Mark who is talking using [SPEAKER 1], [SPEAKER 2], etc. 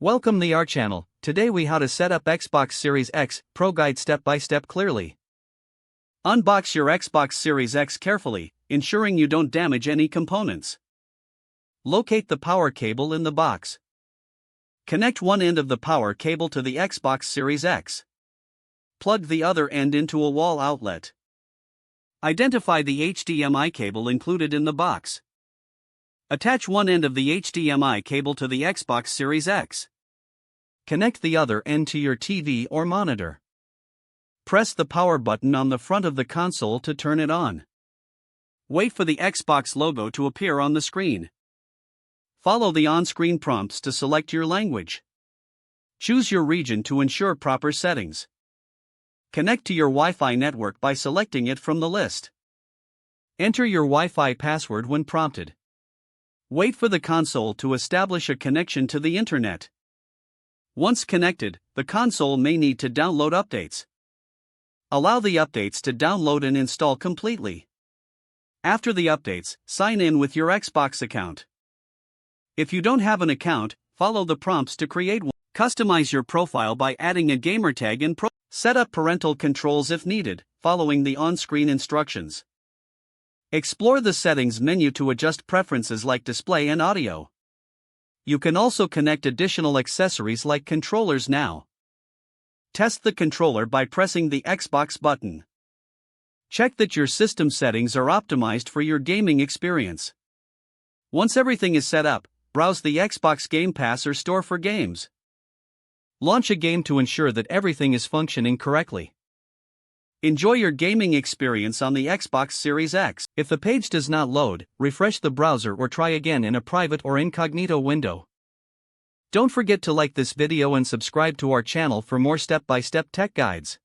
[SPEAKER 1] Welcome to our channel. Today we how to set up Xbox Series X Pro guide step by step clearly. Unbox your Xbox Series X carefully, ensuring you don't damage any components. Locate the power cable in the box. Connect one end of the power cable to the Xbox Series X. Plug the other end into a wall outlet. Identify the HDMI cable included in the box. Attach one end of the HDMI cable to the Xbox Series X. Connect the other end to your TV or monitor. Press the power button on the front of the console to turn it on. Wait for the Xbox logo to appear on the screen. Follow the on-screen prompts to select your language. Choose your region to ensure proper settings. Connect to your Wi-Fi network by selecting it from the list. Enter your Wi-Fi password when prompted. Wait for the console to establish a connection to the internet. Once connected, the console may need to download updates. Allow the updates to download and install completely. After the updates, sign in with your Xbox account. If you don't have an account, follow the prompts to create one. Customize your profile by adding a gamertag and set up parental controls if needed, following the on-screen instructions. Explore the settings menu to adjust preferences like display and audio. You can also connect additional accessories like controllers now. Test the controller by pressing the Xbox button. Check that your system settings are optimized for your gaming experience. Once everything is set up, browse the Xbox Game Pass or store for games. Launch a game to ensure that everything is functioning correctly. Enjoy your gaming experience on the Xbox Series X. If the page does not load, refresh the browser or try again in a private or incognito window. Don't forget to like this video and subscribe to our channel for more step-by-step tech guides.